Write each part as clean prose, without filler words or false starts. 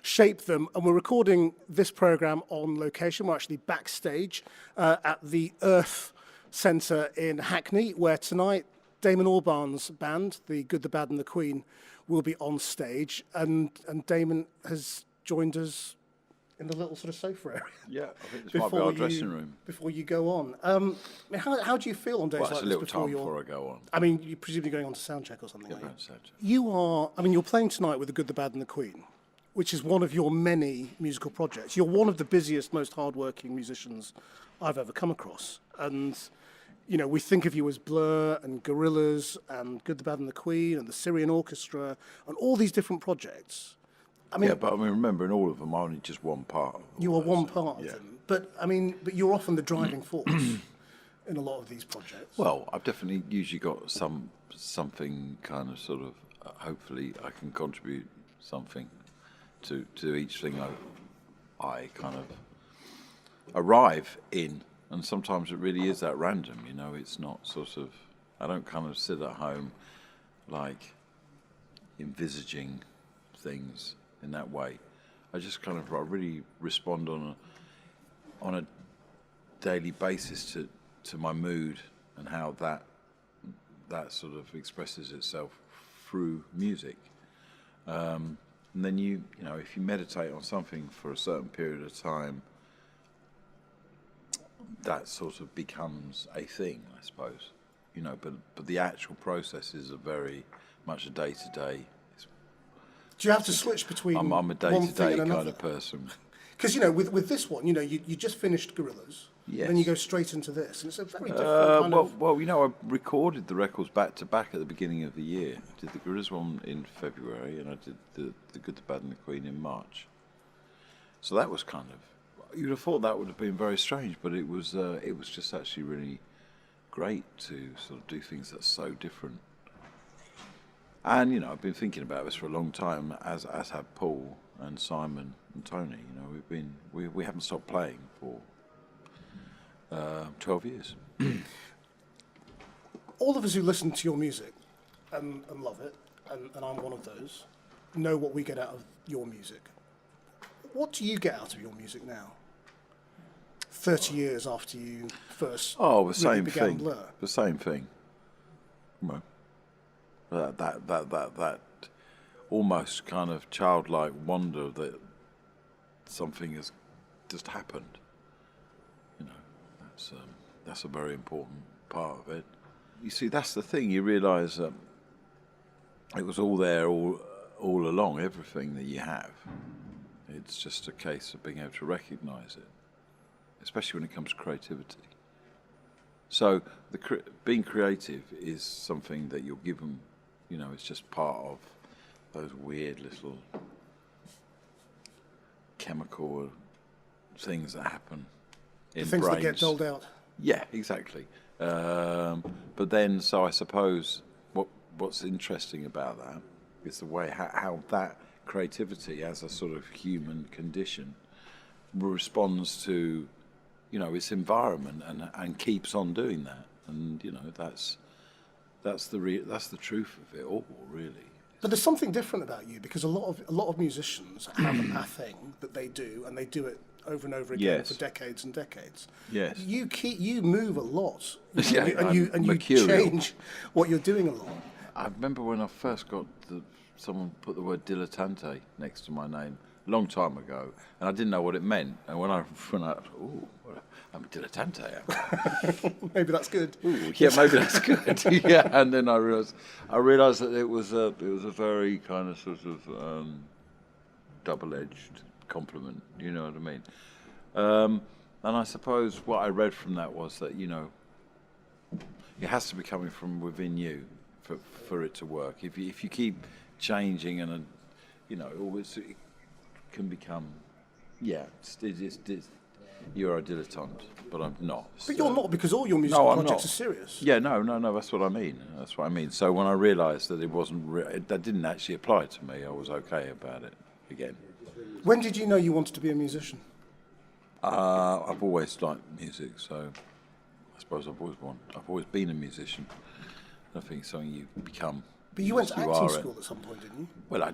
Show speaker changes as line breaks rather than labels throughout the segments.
shape them. And we're recording this programme on location. We're actually backstage at the Earth Centre in Hackney, where tonight Damon Albarn's band, The Good, The Bad and The Queen, will be on stage. And Damon has joined us in the little sort of sofa area.
Yeah, I think this might be our dressing room.
Before you go on. How do you feel on days like this before
I go on?
I mean, you're presumably going on to soundcheck or something,
Yeah,
like that.
soundcheck.
You're playing tonight with The Good, The Bad and The Queen, which is one of your many musical projects. You're one of the busiest, most hardworking musicians I've ever come across. And, you know, we think of you as Blur and Gorillaz and Good, The Bad and The Queen and the Syrian Orchestra and all these different projects. I mean,
yeah, but remember, in all of them, I'm only just one part.
You are one part of them. But you're often the driving force in a lot of these projects.
Well, I've definitely usually got something kind of sort of, hopefully I can contribute something to each thing I kind of arrive in. And sometimes it really is that random, you know, it's not sort of, I don't kind of sit at home like envisaging things in that way. I just kind of, I really respond on a daily basis to my mood and how that sort of expresses itself through music. And then you know, if you meditate on something for a certain period of time, that sort of becomes a thing, I suppose. You know, but the actual processes are very much a day-to-day.
Do you have to switch between
I'm a day-to-day kind of person.
Because, you know, with this one, you know, you just finished Gorillaz,
yes.
Then you go straight into this, and it's a very different kind of...
Well, you know, I recorded the records back-to-back at the beginning of the year. I did the Gorillaz one in February, and I did the Good, The Bad and The Queen in March. So that was kind of... You'd have thought that would have been very strange, but it was just actually really great to sort of do things that's so different. And, you know, I've been thinking about this for a long time, as have Paul and Simon and Tony. You know, we haven't stopped playing for 12 years.
All of us who listen to your music and love it, and I'm one of those, know what we get out of your music. What do you get out of your music now? 30 years after you first began Blur.
The same thing. Well, that almost kind of childlike wonder that something has just happened. You know, that's a very important part of it. You see, that's the thing. You realise that it was all there all along. Everything that you have. It's just a case of being able to recognise it, especially when it comes to creativity. So being creative is something that you're given. You know, it's just part of those weird little chemical things that happen in
things
brains.
That get doled out.
Yeah, exactly. But then, so I suppose what's interesting about that is the way how that creativity as a sort of human condition responds to, you know, its environment and keeps on doing that. And, you know, that's the truth of it all, really.
But there's something different about you, because a lot of musicians have a thing that they do, and they do it over and over again for decades and decades.
Yes.
You move a lot,
yeah,
and you change what you're doing a lot.
I remember when I first got someone put the word dilettante next to my name a long time ago, and I didn't know what it meant. And when I ooh, I'm a dilettante.
Maybe that's good.
Ooh, yeah, maybe that's good. Yeah, and then I realised that it was a very kind of sort of double-edged compliment. You know what I mean? And I suppose what I read from that was that, you know, it has to be coming from within you for it to work. If you keep changing and you know, it can become, you're a dilettante, but I'm not.
But you're not, because all your musical projects are serious.
Yeah, no, that's what I mean. That's what I mean. So when I realised that it wasn't, that didn't actually apply to me, I was okay about it again.
When did you know you wanted to be a musician?
I've always liked music, so I suppose I've always been a musician. I think it's something you become.
But you went to acting school at some point, didn't you?
Well,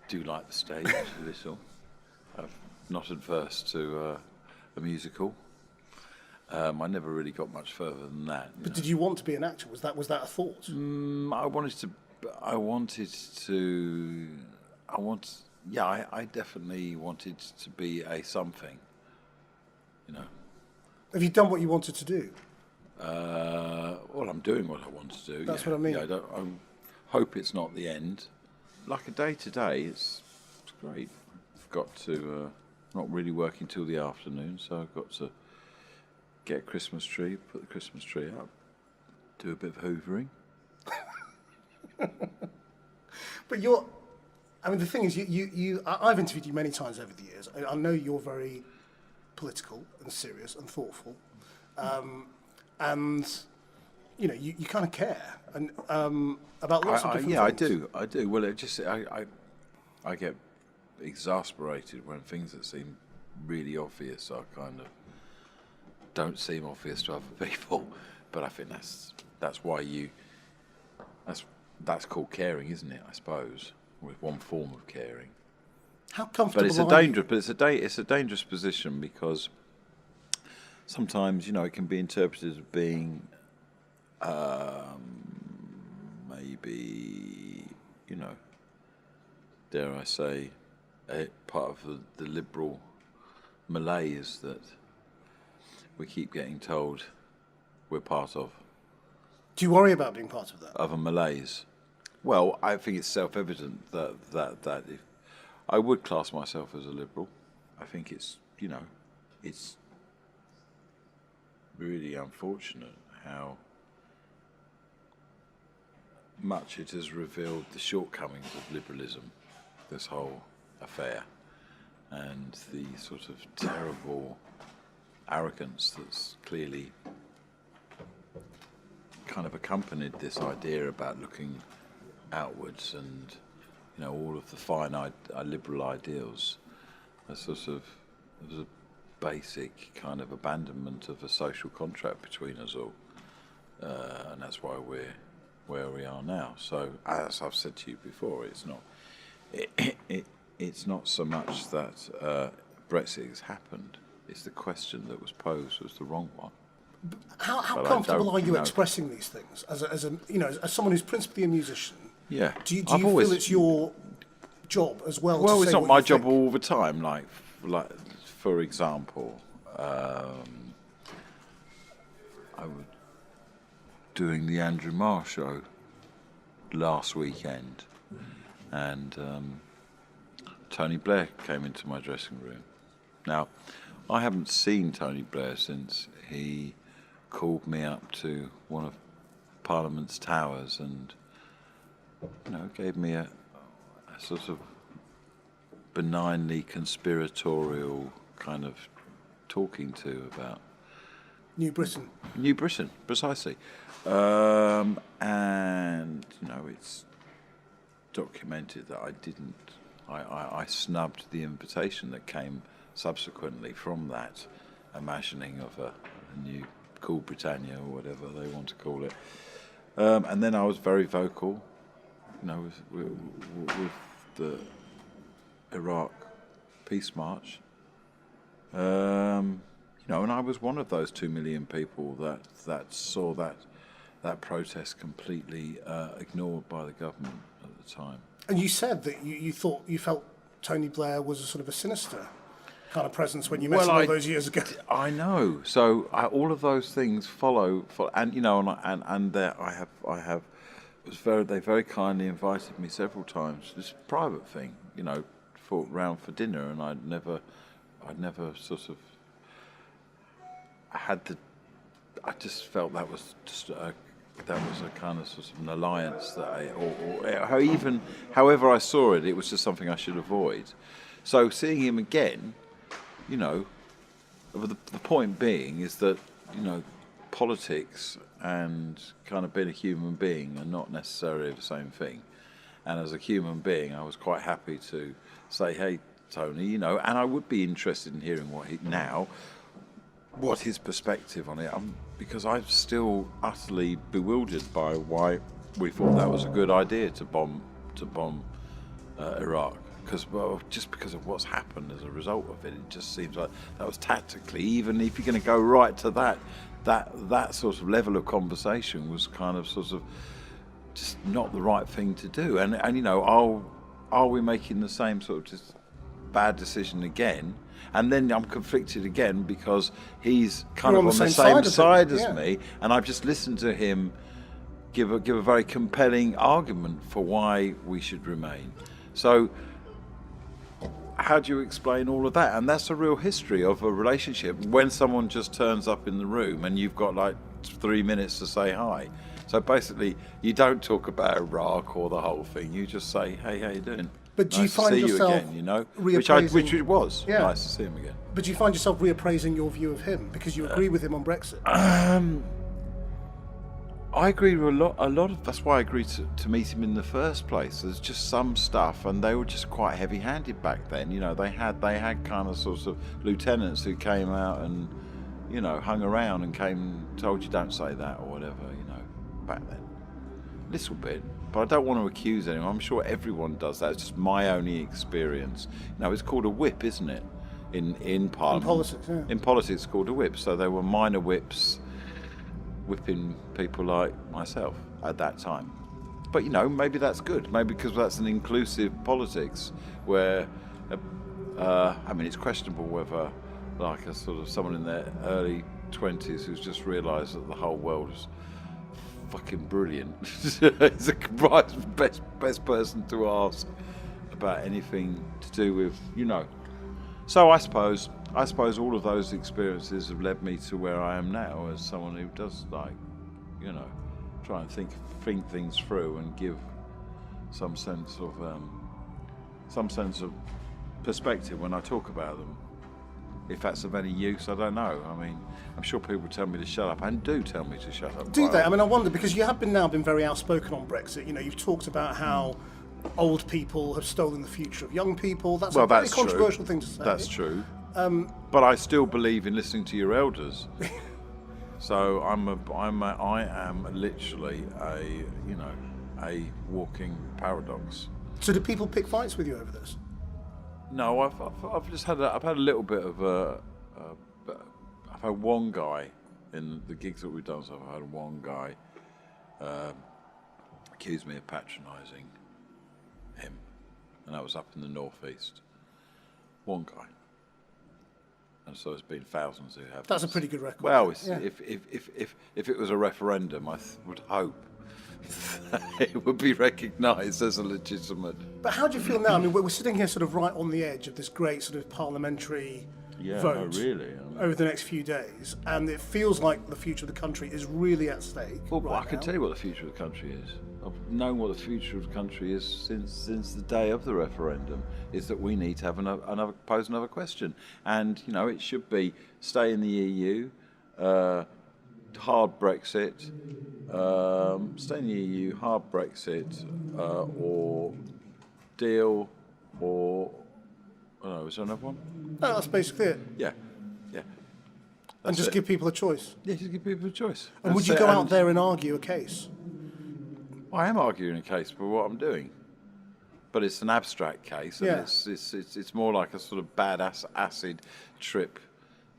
do like the stage a little. I'm not adverse to a musical. I never really got much further than that.
But did you want to be an actor? Was that a thought?
I definitely wanted to be a something, you know.
Have you done what you wanted to do?
Well, I'm doing what I want to do.
That's what I mean.
Yeah, I hope it's not the end. Like a day to day, it's great. I've got to not really working till the afternoon, so I've got to get a Christmas tree, put the Christmas tree up, do a bit of hoovering.
But the thing is, I've interviewed you many times over the years. I know you're very political and serious and thoughtful, and you kind of care and about lots of different things.
I do. Well, I get exasperated when things that seem really obvious are kind of don't seem obvious to other people. But I think that's why that's called caring, isn't it? I suppose, with one form of caring.
How comfortable?
It's a dangerous position because sometimes it can be interpreted as being maybe dare I say a part of the liberal malaise that we keep getting told we're part of.
Do you worry about being part of that?
Of a malaise. Well, I think it's self-evident that if I would class myself as a liberal, I think it's really unfortunate how much it has revealed the shortcomings of liberalism, this whole affair, and the sort of terrible arrogance that's clearly kind of accompanied this idea about looking outwards and all of the fine liberal ideals. As sort of a basic kind of abandonment of a social contract between us all, and that's why we're where we are now. So, as I've said to you before, it's not so much that Brexit has happened; it's the question that was posed was the wrong one.
How comfortable are you expressing these things as someone who's principally a musician?
Yeah.
Do you feel it's your job as well?
Well, it's not my job all the time. Like for example, I was doing the Andrew Marr show last weekend, and Tony Blair came into my dressing room. Now, I haven't seen Tony Blair since he called me up to one of Parliament's towers and gave me a sort of benignly conspiratorial kind of talking to about
New Britain.
New Britain, precisely. And it's documented that I snubbed the invitation that came subsequently from that imagining of a new Cool Britannia or whatever they want to call it. And then I was very vocal, with the Iraq Peace March. And I was one of those 2 million people that saw that protest completely ignored by the government at the time.
And you said that you felt Tony Blair was a sort of a sinister kind of presence when you met him all those years ago.
I know. So all of those things follow, and they very kindly invited me several times. This private thing, round for dinner, and I'd never sort of had the. I just felt that was just a kind of sort of an alliance that however I saw it, it was just something I should avoid. So seeing him again, the point being is that politics and kind of being a human being are not necessarily the same thing. And as a human being, I was quite happy to say, "Hey, Tony," and I would be interested in hearing what his perspective on it, because I'm still utterly bewildered by why we thought that was a good idea to bomb Iraq. because just because of what's happened as a result of it, it just seems like that was tactically, even if you're going to go right to that sort of level of conversation was kind of sort of just not the right thing to do. And are we making the same sort of just bad decision again? And then I'm conflicted again because he's kind of on the same side as me, and I've just listened to him give a very compelling argument for why we should remain. So how do you explain all of that? And that's a real history of a relationship when someone just turns up in the room and you've got like 3 minutes to say hi. So basically, you don't talk about Iraq or the whole thing. You just say, "Hey, how you doing?"
But do you find yourself
which it was nice to see him again.
But do you find yourself reappraising your view of him because you agree with him on Brexit?
I agree with a lot of. That's why I agreed to meet him in the first place. There's just some stuff, and they were just quite heavy-handed back then. They had kind of sorts of lieutenants who came out and hung around and told you don't say that or whatever. Back then, little bit. But I don't want to accuse anyone. I'm sure everyone does that. It's just my only experience. It's called a whip, isn't it? In Parliament.
In politics, yeah.
In politics, it's called a whip. So there were minor whips whipping people like myself at that time. But maybe that's good. Maybe because that's an inclusive politics where, it's questionable whether, like a sort of someone in their early 20s who's just realised that the whole world is fucking brilliant. He's the best person to ask about anything to do with, So I suppose all of those experiences have led me to where I am now as someone who does try and think things through and give some sense of perspective when I talk about them. If that's of any use, I don't know. I'm sure people tell me to shut up and do tell me to shut up.
Do they? I wonder, because you have been very outspoken on Brexit. You've talked about how old people have stolen the future of young people. That's a very controversial thing to say.
That's true. But I still believe in listening to your elders. So I am literally a walking paradox.
So do people pick fights with you over this?
No, I've just had a little bit of I've had one guy in the gigs that we've done. So I've had one guy accuse me of patronising him, and that was up in the northeast. One guy, and so there's been thousands who have.
That's a pretty good record.
Well, if it was a referendum, I would hope it would be recognised as a legitimate.
But how do you feel now? We're sitting here sort of right on the edge of this great sort of parliamentary vote over the next few days, and it feels like the future of the country is really at stake.
Well, I can tell you what the future of the country is. I've known what the future of the country is since the day of the referendum. Is that we need to have pose another question, and it should be stay in the EU. Hard Brexit, stay in the EU, hard Brexit, or deal, or is there another one?
No, that's basically it.
Yeah.
And just give people a choice.
Yeah, just give people a choice.
And would you go out there and argue a case?
I am arguing a case for what I'm doing, but it's an abstract case, and it's more like a sort of bad acid trip.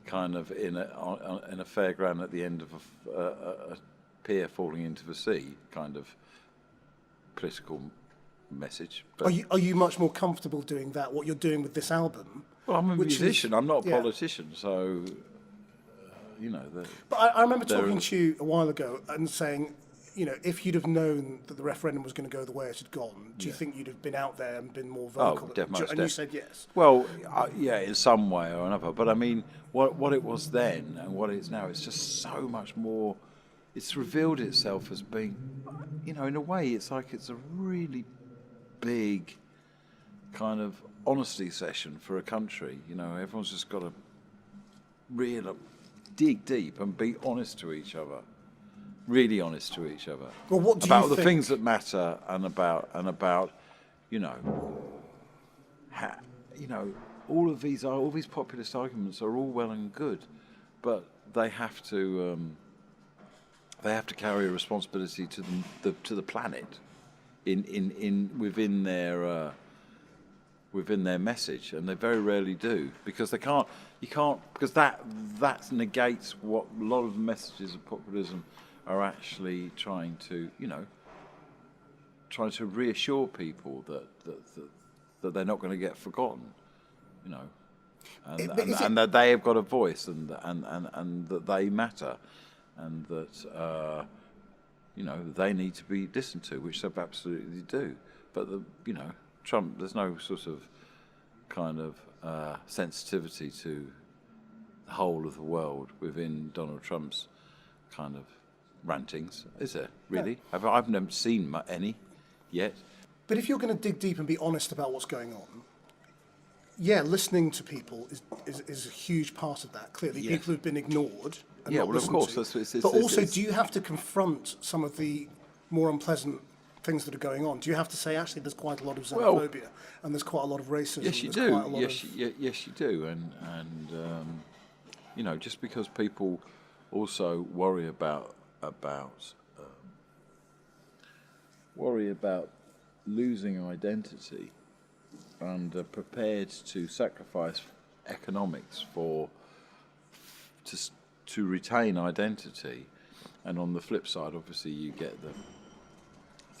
Kind of in a fairground at the end of a pier falling into the sea, kind of political message. But
are you much more comfortable doing that? What you're doing with this album?
Well, I'm a musician. I'm not a politician, so
But I remember talking to you a while ago and saying, if you'd have known that the referendum was going to go the way it had gone, do you think you'd have been out there and been more vocal?
Oh, definitely.
And you said yes.
Well, in some way or another. But what it was then and what it is now, it's just so much more. It's revealed itself as being, in a way, it's like it's a really big kind of honesty session for a country. Everyone's just got to dig deep and be honest to each other. Really honest to each other.
Well, what do
about
you
the things that matter and about all of these populist arguments are all well and good, but they have to carry a responsibility to the planet within their within their message, and they very rarely do, because they can't. You can't, because that negates what a lot of the messages of populism are actually trying to, trying to reassure people that they're not going to get forgotten, and that they have got a voice, and that they matter, and that they need to be listened to, which they absolutely do. But Trump, there's no sort of kind of sensitivity to the whole of the world within Donald Trump's kind of rantings, is there, really? No. I've never seen any yet.
But if you're going to dig deep and be honest about what's going on, listening to people is a huge part of that. Clearly, people who've been ignored and not listened to. But also, do you have to confront some of the more unpleasant things that are going on? Do you have to say, actually, there's quite a lot of xenophobia and there's quite a lot of racism?
Yes, you do. Yes, you do. And just because people also worry about losing identity and are prepared to sacrifice economics to retain identity, and on the flip side, obviously, you get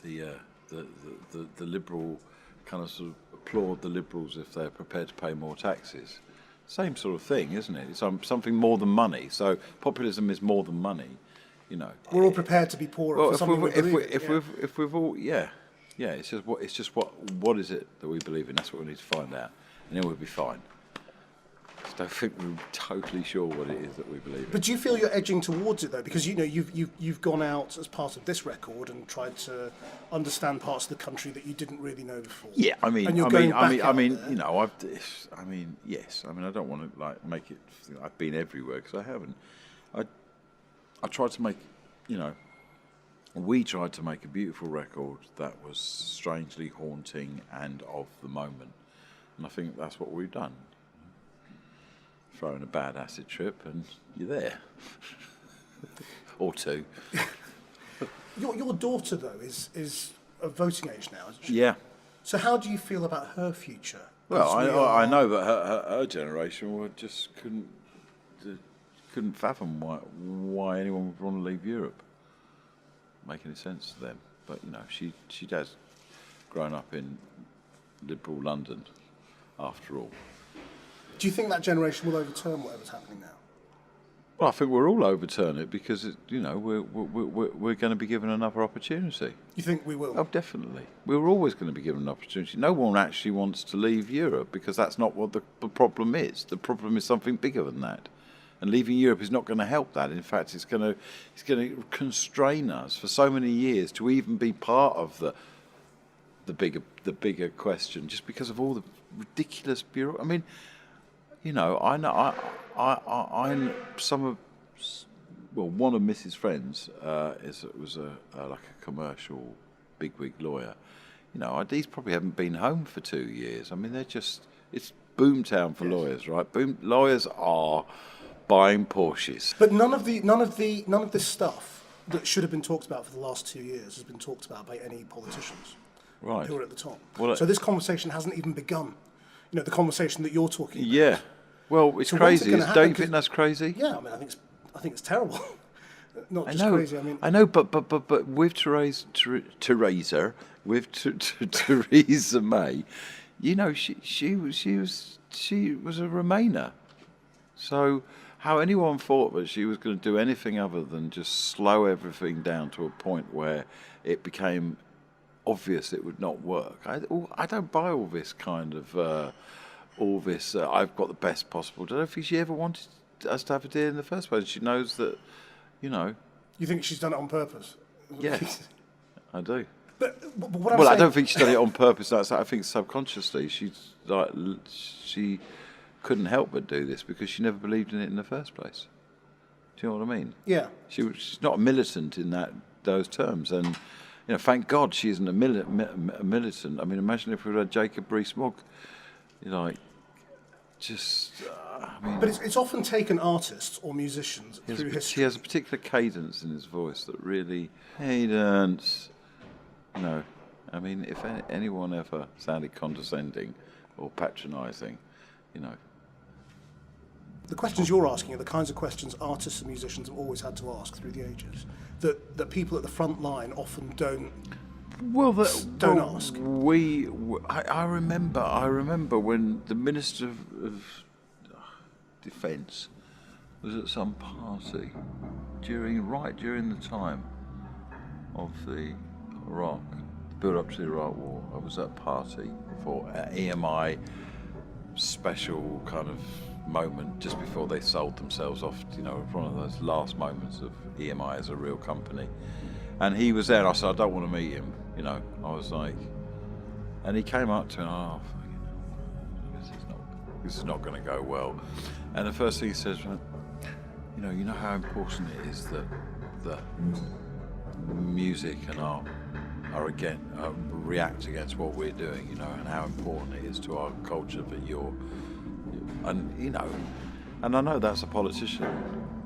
the liberal kind of sort of applaud the liberals if they're prepared to pay more taxes. Same sort of thing, isn't it? It's something more than money. So populism is more than money,
We're all prepared to be poorer for something we believe in.
If we've all, it's just what is it that we believe in? That's what we need to find out, and then we'll be fine. I don't think we're totally sure what it is that we believe in.
But do you feel you're edging towards it though? Because you've gone out as part of this record and tried to understand parts of the country that you didn't really know before.
Yeah, I mean, yes. I mean, I don't want to make it. I've been everywhere because I haven't. I tried to make, we tried to make a beautiful record that was strangely haunting and of the moment, and I think that's what we've done. Throw in a bad acid trip and you're there. Or two.
Your daughter, though, is of voting age now, isn't she?
Yeah.
So how do you feel about her future?
Well, I know that her generation couldn't fathom why anyone would want to leave Europe. Make any sense to them. But, she has grown up in liberal London, after all.
Do you think that generation will overturn whatever's happening now?
Well, I think we'll all overturn it because we're going to be given another opportunity.
You think we will?
Oh, definitely. We're always going to be given an opportunity. No one actually wants to leave Europe because that's not what the problem is. The problem is something bigger than that, and leaving Europe is not going to help that. In fact, it's going to constrain us for so many years to even be part of the bigger question, just because of all the ridiculous bureaucracy. I mean. I know. One of Mrs. Friends was like a commercial bigwig lawyer. These probably haven't been home for 2 years. I mean, it's boomtown for lawyers, right? Lawyers are buying Porsches.
But none of this stuff that should have been talked about for the last 2 years has been talked about by any politicians who are at the top. Well, so this conversation hasn't even begun. The conversation that you're talking about.
Yeah. Well, it's crazy. Don't you think that's crazy?
Yeah, I mean, I think it's terrible. Not just crazy.
I know, but with Theresa May, she was a Remainer. So how anyone thought that she was going to do anything other than just slow everything down to a point where it became obvious it would not work. I don't buy all this kind of. I've got the best possible. I don't think she ever wanted us to have a deal in the first place. She knows that,
You think she's done it on purpose?
Yes, I do.
But what I'm saying...
I don't think she's done it on purpose. I think subconsciously she couldn't help but do this because she never believed in it in the first place. Do you know what I mean?
Yeah.
She's not a militant in those terms, and thank God she isn't a militant. I mean, imagine if we had Jacob Rees-Mogg. But
it's often taken artists or musicians through history.
He has a particular cadence in his voice that really cadence. No, I mean, if anyone ever sounded condescending, or patronising, you know.
The questions you're asking are the kinds of questions artists and musicians have always had to ask through the ages, that people at the front line often don't ask.
I remember when the Minister of Defence was at some party during the time of the Iraq, the build-up to the Iraq War. I was at a party for EMI special kind of moment just before they sold themselves off, you know, one of those last moments of EMI as a real company. And he was there, and I said, I don't want to meet him, you know. I was like, and he came up to me, this is not going to go well. And the first thing he says, you know how important it is that music and art react against what we're doing, you know, and how important it is to our culture that and I know that's a politician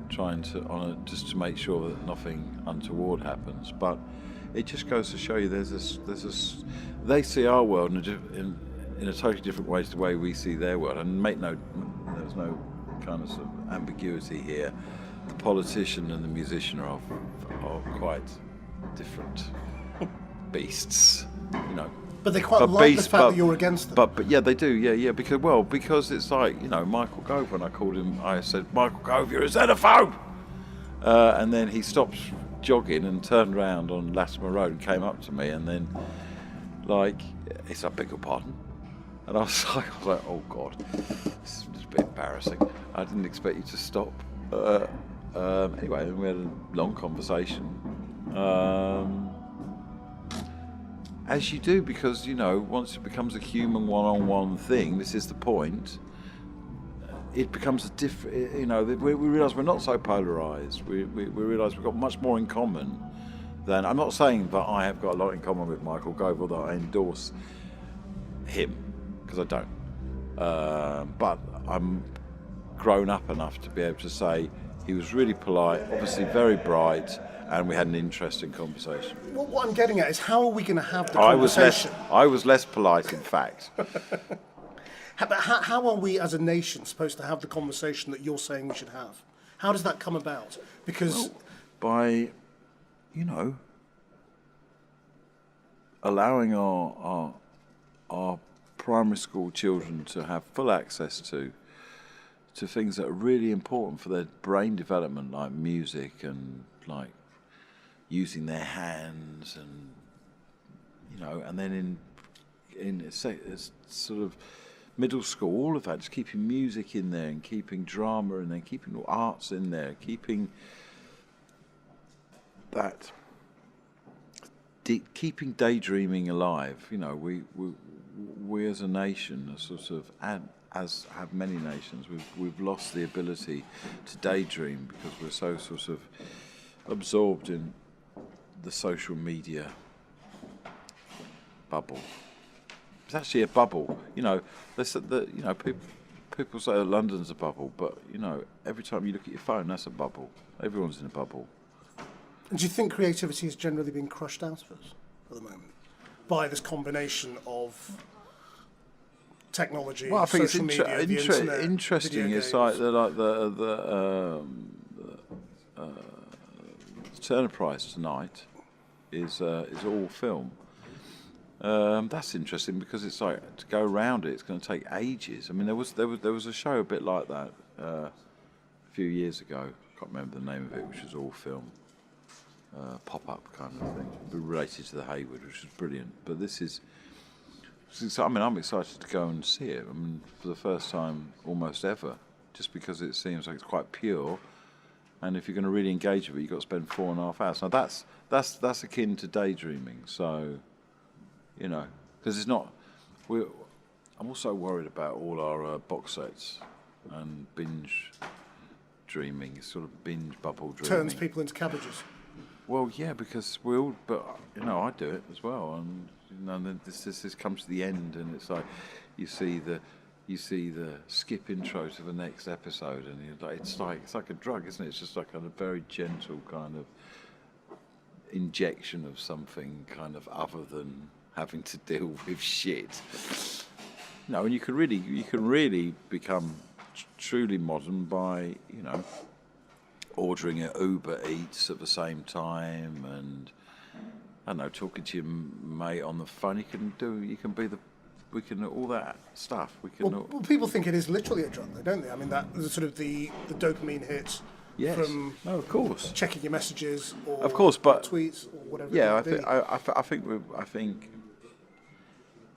trying to just to make sure that nothing untoward happens, but it just goes to show you there's this they see our world in a totally different way to the way we see their world, and there's no kind of, sort of ambiguity here. The politician and the musician are quite different beasts, you know.
But they quite like the fact that you're against them.
But yeah, they do, yeah, because it's like, you know, Michael Gove, when I called him, I said, Michael Gove, you're a xenophobe! And then he stopped jogging and turned around on Latimer Road and came up to me, and then, like, he said, I beg your pardon? And I was like, oh God, this is a bit embarrassing. I didn't expect you to stop. Anyway, we had a long conversation. As you do, because, you know, once it becomes a human one-on-one thing, this is the point, it becomes a different, you know, we realise we're not so polarised. We realise we've got much more in common than, I'm not saying that I have got a lot in common with Michael Gove or that I endorse him, because I don't. But I'm grown up enough to be able to say he was really polite, obviously very bright, and we had an interesting conversation.
Well, what I'm getting at is, how are we going to have the conversation?
I was less polite, in fact.
How are we as a nation supposed to have the conversation that you're saying we should have? How does that come about? Because
by, you know, allowing our primary school children to have full access to things that are really important for their brain development, like music and like using their hands, and, you know, and then in sort of middle school, all of that, just keeping music in there and keeping drama and then keeping arts in there, keeping that, keeping daydreaming alive. You know, we as a nation are sort of, as have many nations, we've lost the ability to daydream because we're so sort of absorbed in the social media bubble. It's actually a bubble, you know. People say London's a bubble, but, you know, every time you look at your phone, that's a bubble. Everyone's in a bubble.
And do you think creativity has generally been crushed out of us at the moment by this combination of technology,
well, I think
social media, the internet,
interesting. It's like the Turner Prize tonight is all film. That's interesting because it's like, to go around it, it's going to take ages. I mean, there was a show a bit like that a few years ago. I can't remember the name of it, which was all film, pop-up kind of thing, related to the Hayward, which was brilliant. But this is, I mean, I'm excited to go and see it. I mean, for the first time almost ever, just because it seems like it's quite pure. And if you're going to really engage with it, you've got to spend 4.5 hours. Now that's akin to daydreaming. So, you know, because it's not. I'm also worried about all our box sets and binge dreaming, sort of binge bubble dreaming.
Turns people into cabbages.
Well, yeah, because we all, but, you know, I do it as well, and, you know, then this comes to the end, and it's like you see the skip intro to the next episode, and you're like, it's like a drug, isn't it? It's just like a very gentle kind of injection of something kind of other than having to deal with shit. No, and you can really become truly modern by, you know, ordering an Uber Eats at the same time, and I don't know, talking to your mate on the phone. We can all that stuff. We can.
Well, people think it is literally a drug, though, don't they? I mean, that the sort of the dopamine hit
Yes.
from
No, of course.
checking your messages or
Of course, but
tweets or whatever.
Yeah,
it might be.
I think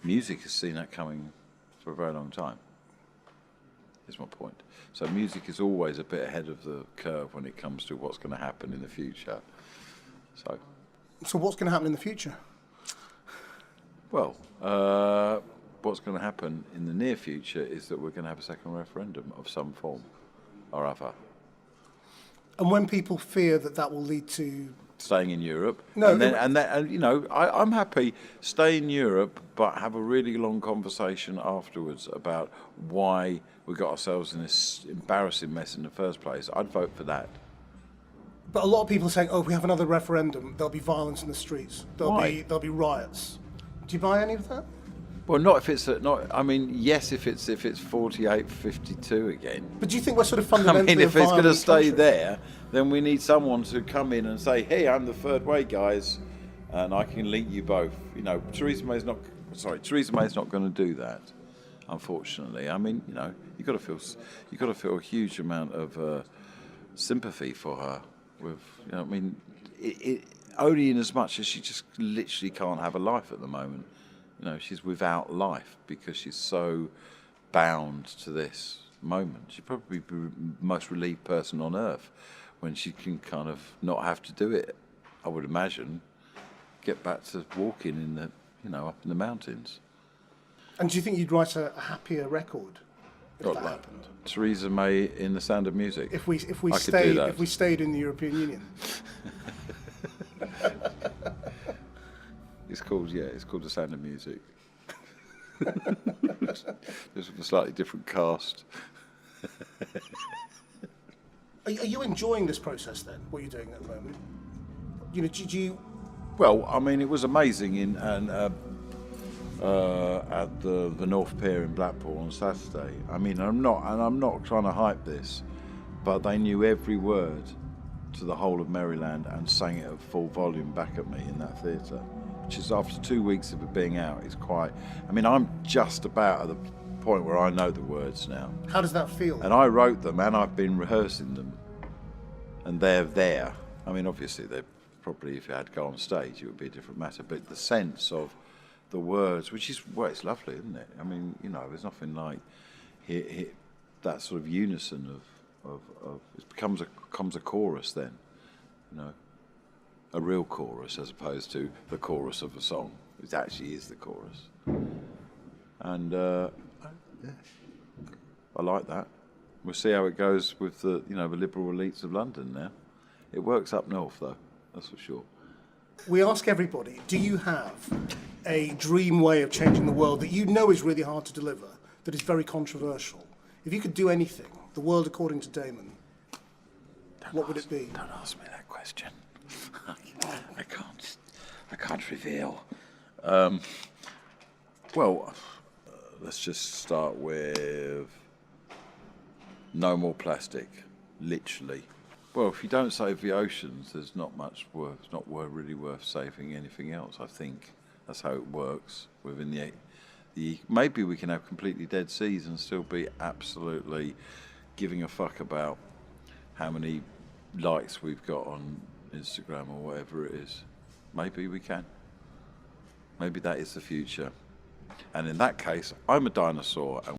music has seen that coming for a very long time. Is my point. So music is always a bit ahead of the curve when it comes to what's going to happen in the future.
So what's going to happen in the future?
Well, what's going to happen in the near future is that we're going to have a second referendum of some form or other.
And when people fear that will lead to
Staying in Europe,
No,
and you know, I'm happy stay in Europe, but have a really long conversation afterwards about why we got ourselves in this embarrassing mess in the first place. I'd vote for that.
But a lot of people are saying, "Oh, if we have another referendum, there'll be violence in the streets.
Why?
There'll be riots." Do you buy any of that?
Well, not if it's not. I mean, yes, if it's 48-52 again.
But do you think we're sort of
I
fundamentally
mean, if it's going to
a violent
stay
country?
there, then we need someone to come in and say, "Hey, I'm the third way, guys, and I can link you both." You know, Theresa May's not going to do that, unfortunately. I mean, you know, you got to feel a huge amount of sympathy for her. With, you know, I mean, it only in as much as she just literally can't have a life at the moment. You know, she's without life because she's so bound to this moment. She'd probably be the most relieved person on earth when she can kind of not have to do it, I would imagine. Get back to walking in the, you know, up in the mountains.
And do you think you'd write a happier record if
Not
that
like
happened?
Theresa May in The Sound of Music.
If we
I could do that.
stayed in the European Union.
It's called The Sound of Music. Just with a slightly different cast.
Are you enjoying this process then? What you're doing at the moment? You know, do you?
Well, I mean, it was amazing at the North Pier in Blackpool on Saturday. I mean, I'm not trying to hype this, but they knew every word to the whole of Maryland and sang it at full volume back at me in that theatre, which is, after 2 weeks of it being out, is quite. I mean, I'm just about at the point where I know the words now.
How does that feel?
And I wrote them, and I've been rehearsing them, and they're there. I mean, obviously, they probably, if you had to go on stage, it would be a different matter. But the sense of the words, which is, well, it's lovely, isn't it? I mean, you know, there's nothing like that sort of unison of it becomes a chorus then, you know, a real chorus as opposed to the chorus of a song. It actually is the chorus, and yeah, I like that. We'll see how it goes with the liberal elites of London now. It works up north though, that's for sure.
We ask everybody, do you have a dream way of changing the world that you know is really hard to deliver, that is very controversial? If you could do anything, the world according to Damon, what would it be?
Don't ask me that question. I can't reveal. Well, let's just start with no more plastic, literally. Well, if you don't save the oceans, there's not much worth. It's not really worth saving anything else. I think that's how it works within the. Maybe we can have completely dead seas and still be absolutely giving a fuck about how many likes we've got on Instagram or whatever it is. Maybe we can. Maybe that is the future. And in that case, I'm a dinosaur. And